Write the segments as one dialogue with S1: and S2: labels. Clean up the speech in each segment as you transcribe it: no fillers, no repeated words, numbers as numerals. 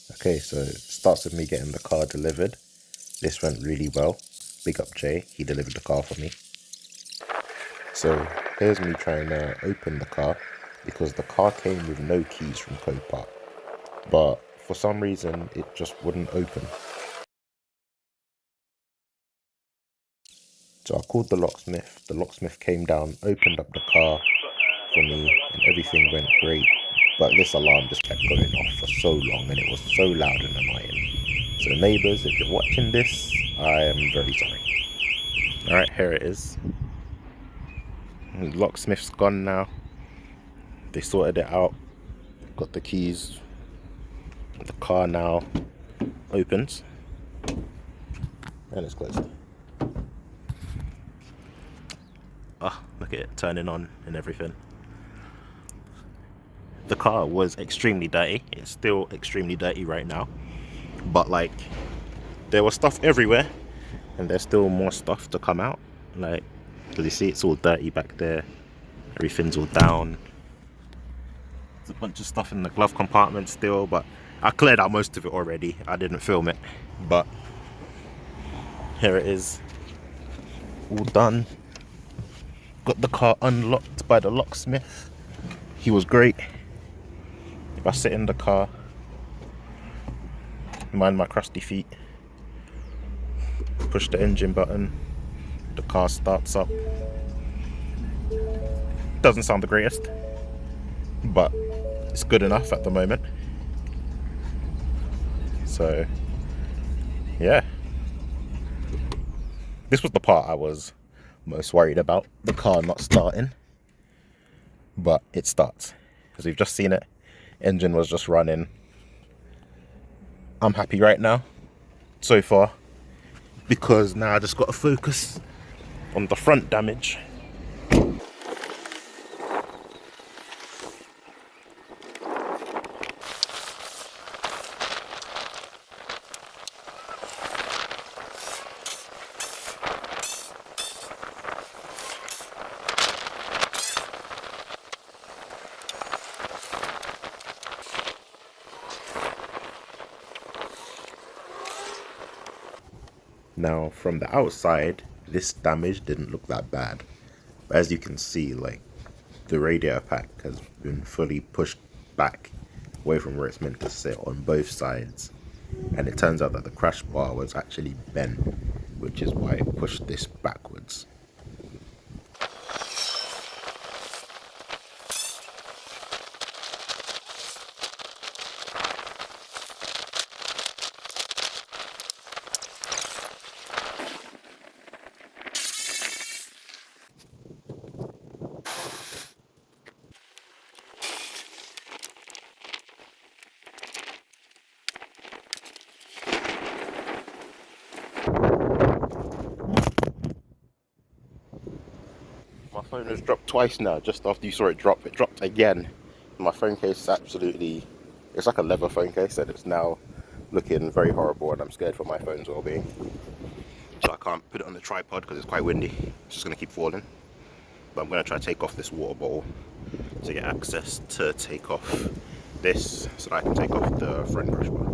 S1: Okay, so it starts with me getting the car delivered. This went really well. Big up Jay, he delivered the car for me. So here's me trying to open the car because the car came with no keys from Copart. But for some reason, it just wouldn't open. So I called the locksmith. The locksmith came down, opened up the car for me, and everything went great. But this alarm just kept going off for so long, and it was so loud and annoying. So neighbours, if you're watching this, I am very sorry. Alright, here it is. The locksmith's gone now. They sorted it out. Got the keys. The car now opens. And it's closed. Ah, look at it turning on and everything. The car was extremely dirty. It's still extremely dirty right now. But like, there was stuff everywhere. And there's still more stuff to come out. Like, because you see it's all dirty back there. Everything's all down. There's a bunch of stuff in the glove compartment still, but I cleared out most of it already. I didn't film it, but here it is, all done. Got the car unlocked by the locksmith. He was great. If I sit in the car, mind my crusty feet, push the engine button, the car starts up. Doesn't sound the greatest, but it's good enough at the moment. So yeah, this was the part I was most worried about, the car not starting, but it starts. As we've just seen it, engine was just running. I'm happy right now so far, because now I just got to focus on the front damage. Now from the outside, this damage didn't look that bad, but as you can see, like, the radiator pack has been fully pushed back away from where it's meant to sit on both sides, and it turns out that the crash bar was actually bent, which is why it pushed this backwards. My phone has dropped twice now. Just after you saw it drop, it dropped again. My phone case is absolutely, it's like a leather phone case, and it's now looking very horrible, and I'm scared for my phone's well-being. So I can't put it on the tripod because it's quite windy. It's just going to keep falling. But I'm going to try to take off this water bottle to get access to take off this, so that I can take off the front crash bar.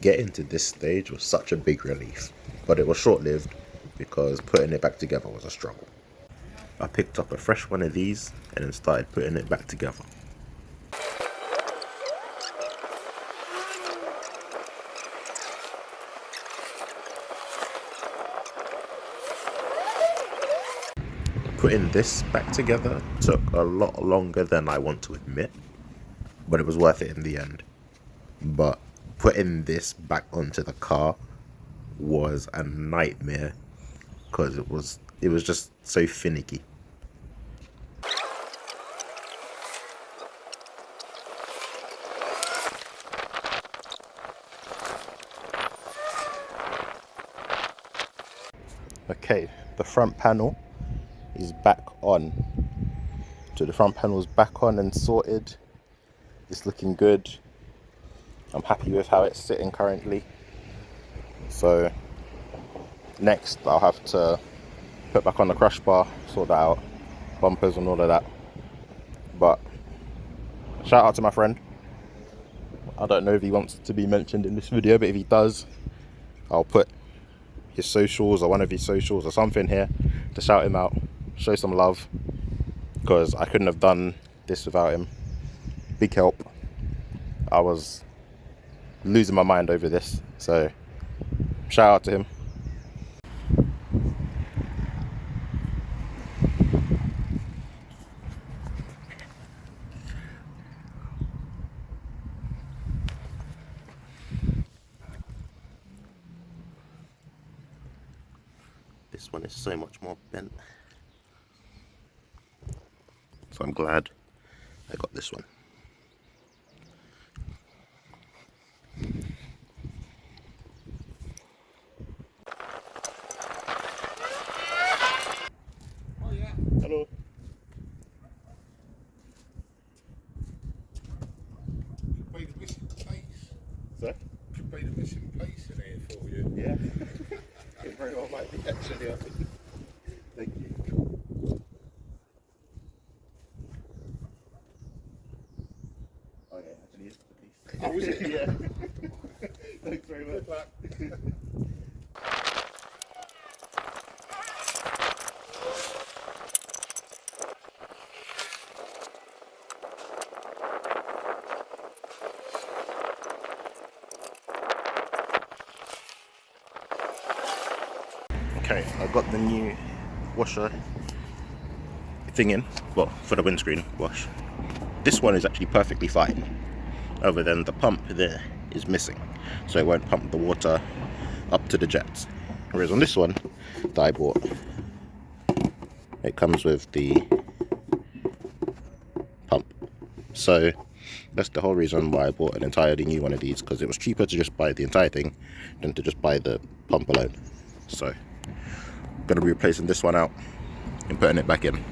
S1: Getting to this stage was such a big relief, but it was short-lived because putting it back together was a struggle. I picked up a fresh one of these and then started putting it back together. Putting this back together took a lot longer than I want to admit, but it was worth it in the end. But putting this back onto the car was a nightmare because it was just so finicky. Okay, the front panel is back on. So the front panel is back on and sorted. It's looking good. I'm happy with how it's sitting currently. So next I'll have to put back on the crush bar, sort that out, bumpers and all of that. But shout out to my friend. I don't know if he wants to be mentioned in this video, but if he does, I'll put his socials or one of his socials or something here to shout him out, show some love, because I couldn't have done this without him. Big help. I was losing my mind over this, so shout out to him. This one is so much more bent, so I'm glad I got this one.
S2: Oh yeah.
S1: Hello.
S2: Could be the missing piece.
S1: Sir?
S2: Could be the missing piece in here for you.
S1: Yeah. It very well might be actually. Thank you. Oh yeah, actually it's the piece.
S2: Oh, is it?
S1: Yeah. Thanks very much.
S2: Good luck.
S1: Okay, I got the new washer thing in, well, for the windscreen wash. This one is actually perfectly fine, other than the pump there is missing, so it won't pump the water up to the jets. Whereas on this one that I bought, it comes with the pump. So that's the whole reason why I bought an entirely new one of these, because it was cheaper to just buy the entire thing than to just buy the pump alone. So I'm going to be replacing this one out and putting it back in.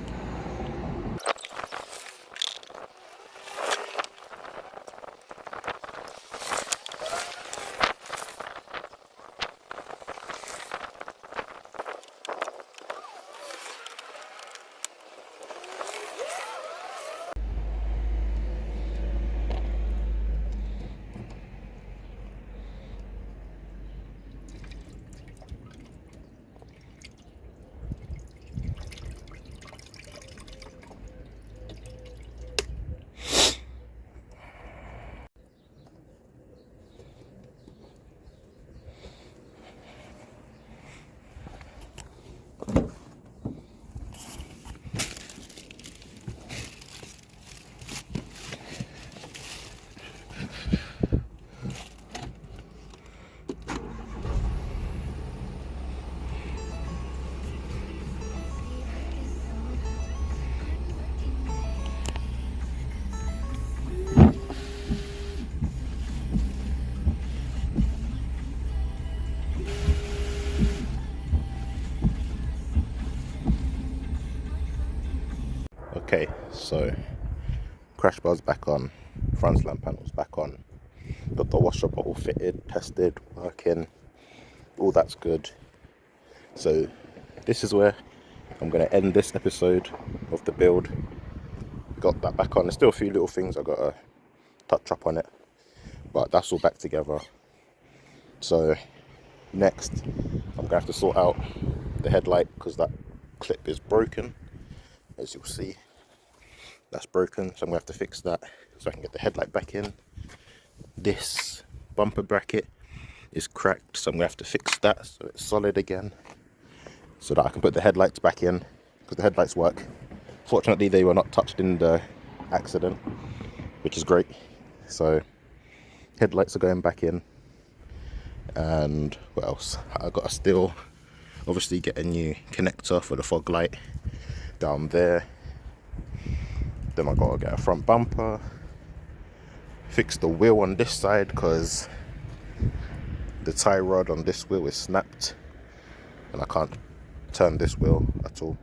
S1: Okay, so crash bar's back on, front lamp panel's back on, got the washer bottle fitted, tested, working, all that's good. So this is where I'm going to end this episode of the build. Got that back on. There's still a few little things I got to touch up on it, but that's all back together. So next I'm going to have to sort out the headlight, because that clip is broken, as you'll see. That's broken, so I'm going to have to fix that so I can get the headlight back in. This bumper bracket is cracked, so I'm going to have to fix that so it's solid again, so that I can put the headlights back in, because the headlights work. Fortunately they were not touched in the accident, which is great. So headlights are going back in, and what else? I gotta still obviously get a new connector for the fog light down there. Then I gotta get a front bumper, fix the wheel on this side because the tie rod on this wheel is snapped and I can't turn this wheel at all,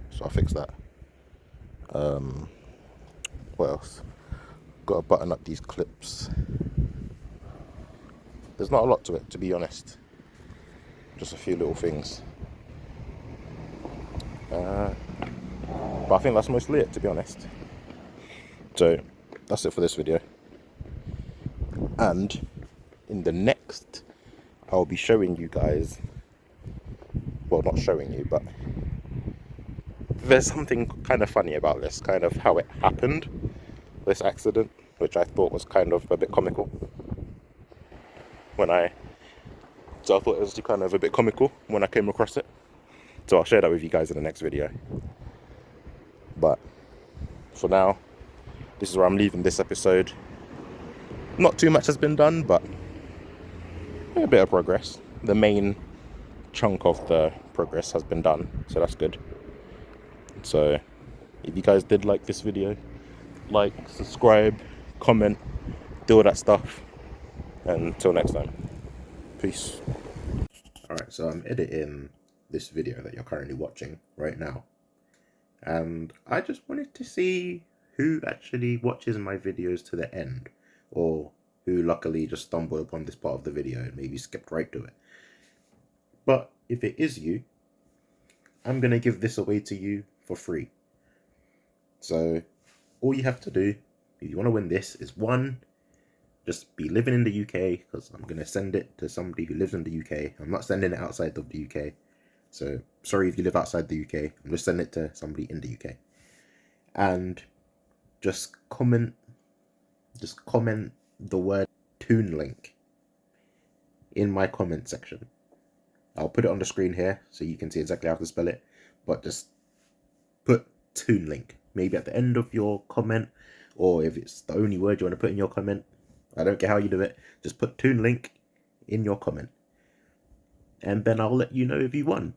S1: so I'll fix that. What else? Gotta button up these clips. There's not a lot to it, to be honest, just a few little things. But I think that's mostly it, to be honest. So that's it for this video, and in the next I'll be showing you guys, well, not showing you, but there's something kind of funny about this, kind of how it happened, this accident, which I thought was kind of a bit comical so I thought it was kind of a bit comical when I came across it. So I'll share that with you guys in the next video. But for now, this is where I'm leaving this episode. Not too much has been done, but a bit of progress. The main chunk of the progress has been done, so that's good. So if you guys did like this video, like, subscribe, comment, do all that stuff, and until next time, peace. Alright, so I'm editing this video that you're currently watching right now, and I just wanted to see who actually watches my videos to the end, or who luckily just stumbled upon this part of the video and maybe skipped right to it. But if it is you, I'm going to give this away to you for free. So all you have to do, if you want to win this, is one, just be living in the UK, because I'm going to send it to somebody who lives in the UK. I'm not sending it outside of the UK. So sorry if you live outside the UK. I'm just sending it to somebody in the UK. And just comment the word Toon Link in my comment section. I'll put it on the screen here so you can see exactly how to spell it, but just put Toon Link maybe at the end of your comment, or if it's the only word you want to put in your comment, I don't care how you do it, just put Toon Link in your comment, and then I'll let you know if you won.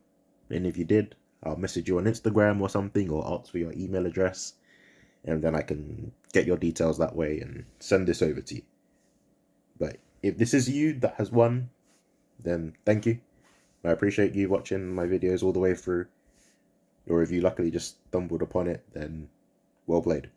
S1: And if you did, I'll message you on Instagram or something, or ask for your email address, and then I can get your details that way and send this over to you. But if this is you that has won, then thank you. I appreciate you watching my videos all the way through. Or if you luckily just stumbled upon it, then well played.